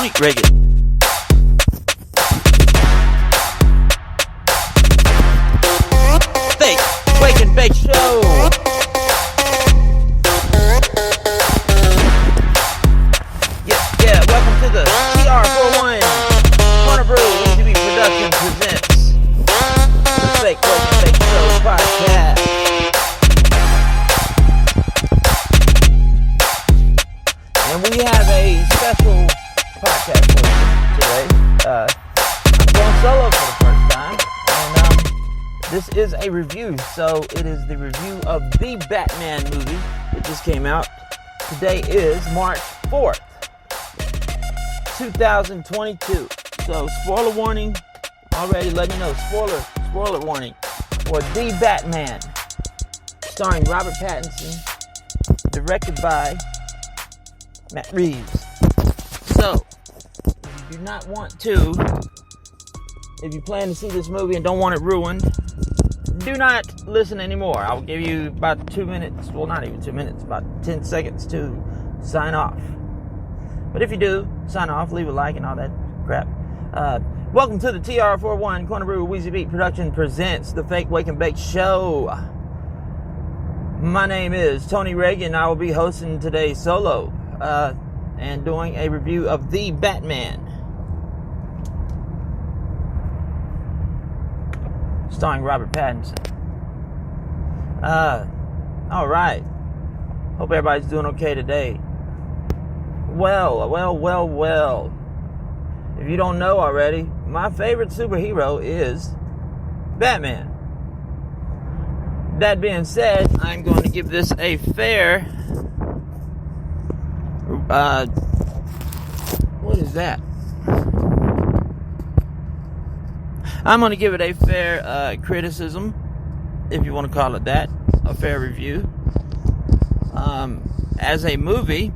Regan. Fake Wake and Bake Show. Yeah, welcome to the TR41 Corner Brew WheezyBeatz Production presents the Fake Wake and Bake Show podcast. And we have a special podcast for you today. I'm going solo for the first time, and this is a review. So it is the review of the Batman movie that just came out. Today is March 4th, 2022. So spoiler warning, already letting you know, spoiler warning for the Batman, starring Robert Pattinson, directed by Matt Reeves. So, if you do not want to, if you plan to see this movie and don't want it ruined, do not listen anymore. I'll give you about 2 minutes, well, not even 2 minutes, about 10 seconds to sign off. But if you do, sign off, leave a like and all that crap. Welcome to the TR41 Corner Brew WheezyBeatz Production presents the Fake Wake and Bake Show. My name is Tony Regan. I will be hosting today solo and doing a review of the Batman, starring Robert Pattinson. Alright. Hope everybody's doing okay today. Well. If you don't know already, my favorite superhero is Batman. That being said, I'm going to give this a fair... what is that? I'm going to give it a fair criticism, if you want to call it that, a fair review. As a movie,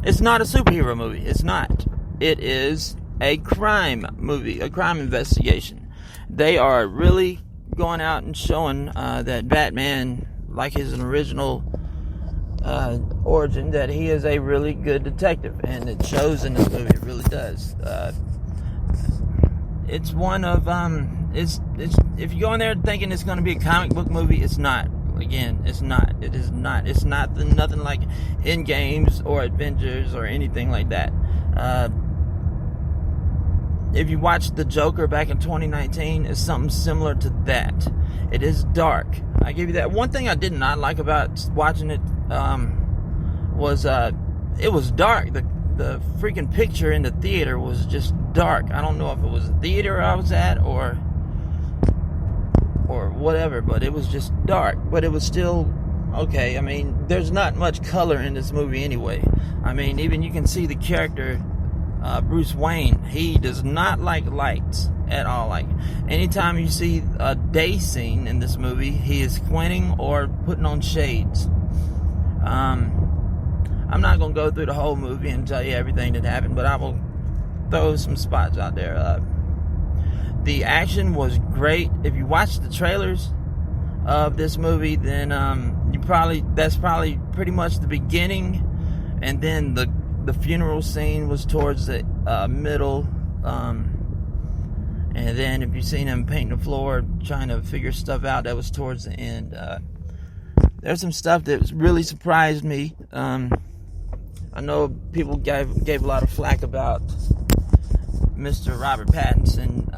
it's not a superhero movie. It's not. It is a crime movie, a crime investigation. They are really going out and showing that Batman, like his original origin, that he is a really good detective, and it shows in this movie. It really does. It's one of it's if you go in there thinking it's going to be a comic book movie, it's not. Again, it's not. It is not. It's not nothing like In Games or Avengers or anything like that. If you watched The Joker back in 2019, it's something similar to that. It is dark. I give you that. One thing I did not like about watching it was it was dark. The freaking picture in the theater was just dark. I don't know if it was the theater I was at or whatever, but it was just dark. But it was still okay. I mean, there's not much color in this movie anyway. I mean, even you can see the character Bruce Wayne. He does not like lights at all. Like, anytime you see a day scene in this movie, he is squinting or putting on shades. I'm not going to go through the whole movie and tell you everything that happened, but I will throw some spots out there. The action was great. If you watch the trailers of this movie, then that's probably pretty much the beginning, and then the funeral scene was towards the middle, and then if you've seen him painting the floor trying to figure stuff out, that was towards the end. There's some stuff that really surprised me. I know people gave a lot of flack about Mr. Robert Pattinson,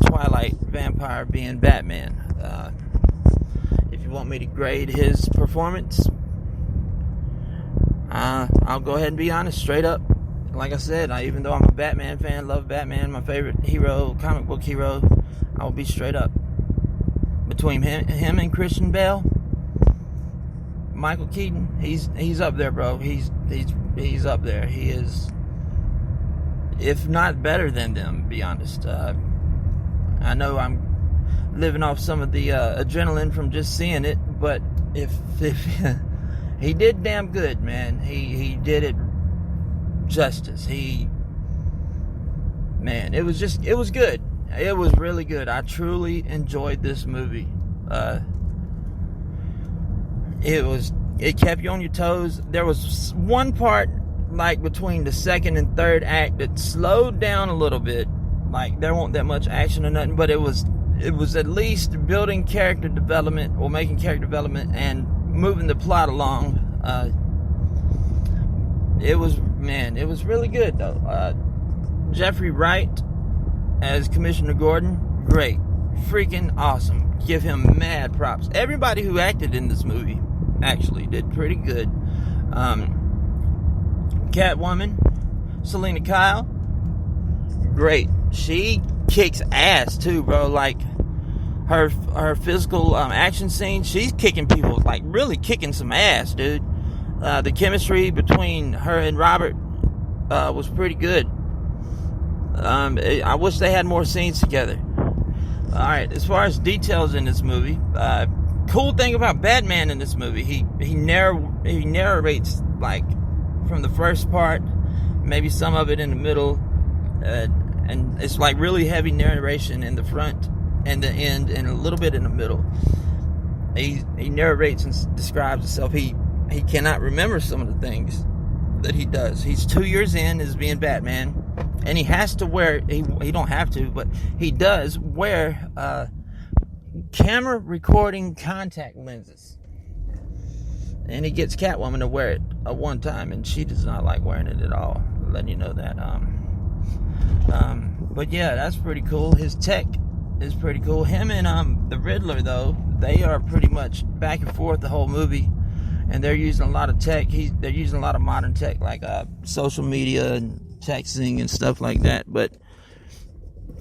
Twilight vampire, being Batman. If you want me to grade his performance, I'll go ahead and be honest, straight up. Like I said, even though I'm a Batman fan, love Batman, my favorite hero, comic book hero, I will be straight up. Between him and Christian Bale, Michael Keaton, he's up there, bro. He's up there. He is, if not better than them, to be honest. I know I'm living off some of the adrenaline from just seeing it, but if he did damn good, man. He did it justice. It was good. It was really good. I truly enjoyed this movie. It kept you on your toes. There was one part like between the second and third act, it slowed down a little bit. Like there wasn't that much action or nothing, but it was at least building character development or making character development and moving the plot along. It was really good though. Jeffrey Wright as Commissioner Gordon, great, freaking awesome. Give him mad props. Everybody who acted in this movie actually did pretty good. Catwoman, Selena Kyle, great. She kicks ass too, bro. Like her physical action scenes, she's kicking people, like really kicking some ass, dude. The chemistry between her and Robert was pretty good. I wish they had more scenes together. Alright, as far as details in this movie, cool thing about Batman in this movie, he narrates like from the first part, maybe some of it in the middle, and it's like really heavy narration in the front and the end and a little bit in the middle. He narrates and describes himself. He cannot remember some of the things that he does. He's 2 years in as being Batman, and he has to wear, he don't have to, but he does wear camera recording contact lenses. And he gets Catwoman to wear it at one time, and she does not like wearing it at all. Letting you know that. But yeah, that's pretty cool. His tech is pretty cool. Him and the Riddler, though, they are pretty much back and forth the whole movie, and they're using a lot of tech. They're using a lot of modern tech, like social media and texting and stuff like that. But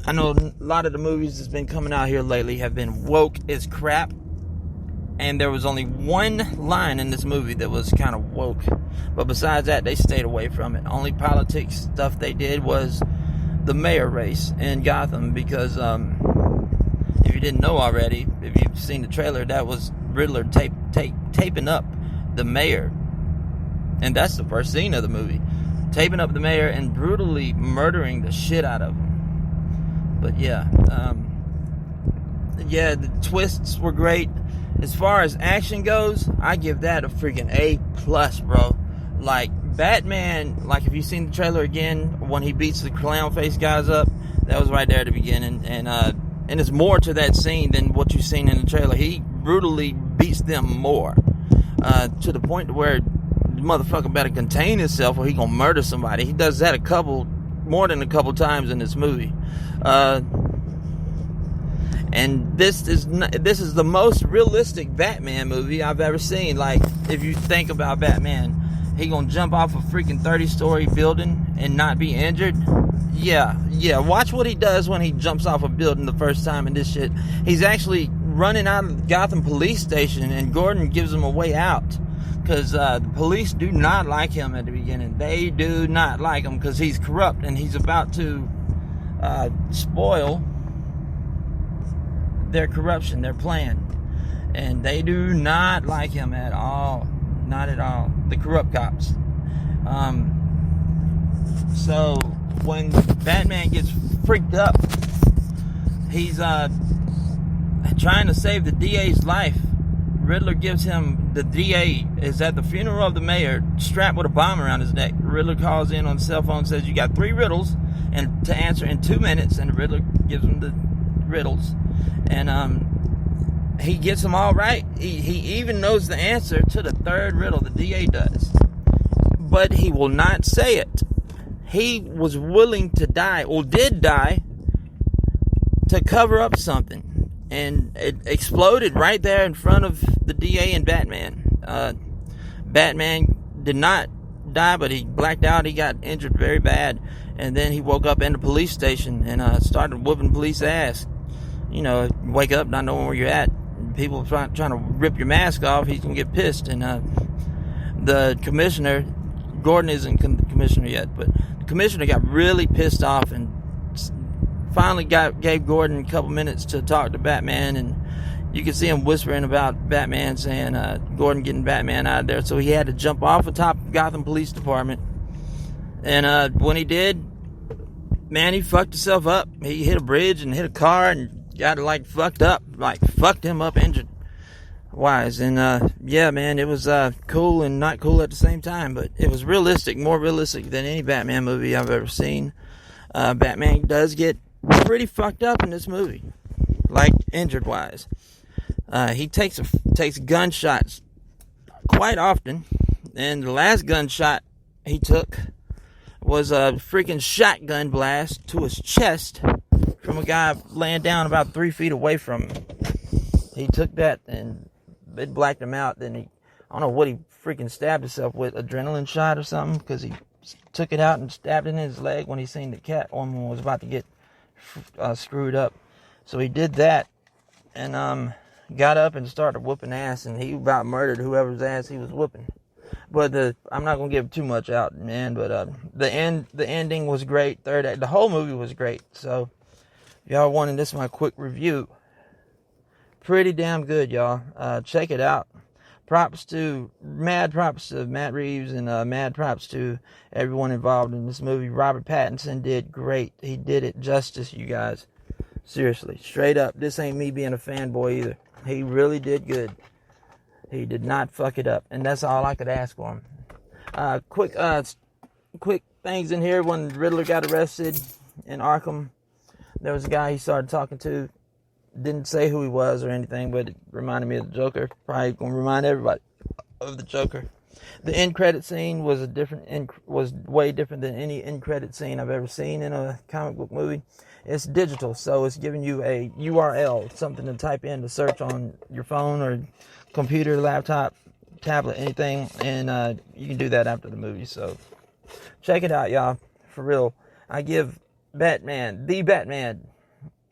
I know a lot of the movies that's been coming out here lately have been woke as crap. And there was only one line in this movie that was kind of woke. But besides that, they stayed away from it. Only politics stuff they did was the mayor race in Gotham. Because if you didn't know already, if you've seen the trailer, that was Riddler taping up the mayor. And that's the first scene of the movie. Taping up the mayor and brutally murdering the shit out of him. But yeah. Yeah, the twists were great. As far as action goes, I give that a freaking A+, bro. Like, Batman, like, if you've seen the trailer again, when he beats the clown face guys up, that was right there at the beginning. And there's more to that scene than what you've seen in the trailer. He brutally beats them more. To the point where the motherfucker better contain himself or he gonna murder somebody. He does that more than a couple times in this movie. And this is the most realistic Batman movie I've ever seen. Like, if you think about Batman, he gonna jump off a freaking 30-story building and not be injured? Yeah. Watch what he does when he jumps off a building the first time in this shit. He's actually running out of the Gotham police station, and Gordon gives him a way out. Because the police do not like him at the beginning. They do not like him because he's corrupt and he's about to spoil their corruption, their plan. And they do not like him at all. Not at all. The corrupt cops. So when Batman gets freaked up, he's trying to save the DA's life. Riddler gives him, the DA is at the funeral of the mayor, strapped with a bomb around his neck. Riddler calls in on the cell phone and says, you got 3 riddles and to answer in 2 minutes, and the Riddler gives him the riddles. And he gets them all right. He even knows the answer to the 3rd riddle, the DA does. But he will not say it. He was willing to die, or did die, to cover up something. And it exploded right there in front of the DA and Batman. Batman did not die, but he blacked out. He got injured very bad. And then he woke up in the police station and started whooping police ass. You know, wake up not knowing where you're at. People trying to rip your mask off. He's going to get pissed. And the commissioner, Gordon isn't commissioner yet, but the commissioner got really pissed off and finally gave Gordon a couple minutes to talk to Batman, and you can see him whispering about Batman, saying Gordon getting Batman out of there. So he had to jump off the top of Gotham Police Department, and when he did, man, he fucked himself up. He hit a bridge and hit a car and got fucked him up injured. wise. And yeah, man, it was cool and not cool at the same time, but it was realistic, more realistic than any Batman movie I've ever seen. Batman does get pretty fucked up in this movie, like injured wise. He takes gunshots quite often, and the last gunshot he took was a freaking shotgun blast to his chest from a guy laying down about 3 feet away from him. He took that and it blacked him out. Then I don't know what he freaking stabbed himself with, adrenaline shot or something, because he took it out and stabbed it in his leg when he seen the Catwoman was about to get screwed up. So he did that and got up and started whooping ass, and he about murdered whoever's ass he was whooping. But I'm not gonna give too much out, man. But the ending was great. The whole movie was great. So y'all wanted this my quick review. Pretty damn good, y'all. Check it out. Mad props to Matt Reeves, and mad props to everyone involved in this movie. Robert Pattinson did great. He did it justice, you guys. Seriously, straight up. This ain't me being a fanboy either. He really did good. He did not fuck it up, and that's all I could ask for him. Quick things in here. When Riddler got arrested in Arkham, there was a guy he started talking to. Didn't say who he was or anything, but it reminded me of the Joker. Probably gonna remind everybody of the Joker. The end credit scene was was way different than any end credit scene I've ever seen in a comic book movie. It's digital, so it's giving you a URL, something to type in to search on your phone or computer, laptop, tablet, anything, and you can do that after the movie. So check it out, y'all. For real, I give the Batman,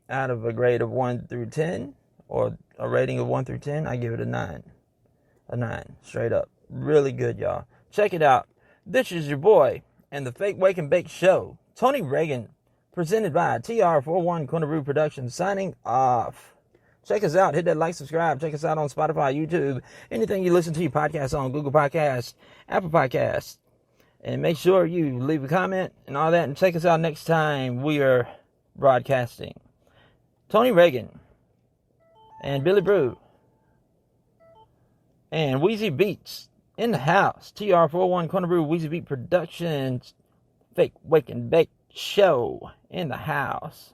out of a grade of 1 through 10, or a rating of 1 through 10, I give it a 9. A 9, straight up. Really good, y'all. Check it out. This is your boy and the Fake Wake and Bake Show, Tony Regan, presented by TR41 Corner Brew Productions, signing off. Check us out. Hit that like, subscribe. Check us out on Spotify, YouTube, anything you listen to your podcast on, Google Podcasts, Apple Podcasts. And make sure you leave a comment and all that. And check us out next time we are broadcasting. Tony Regan and Billy Brew and WheezyBeatz in the house. TR41 Corner Brew WheezyBeatz Productions, Fake Wake and Bake Show in the house.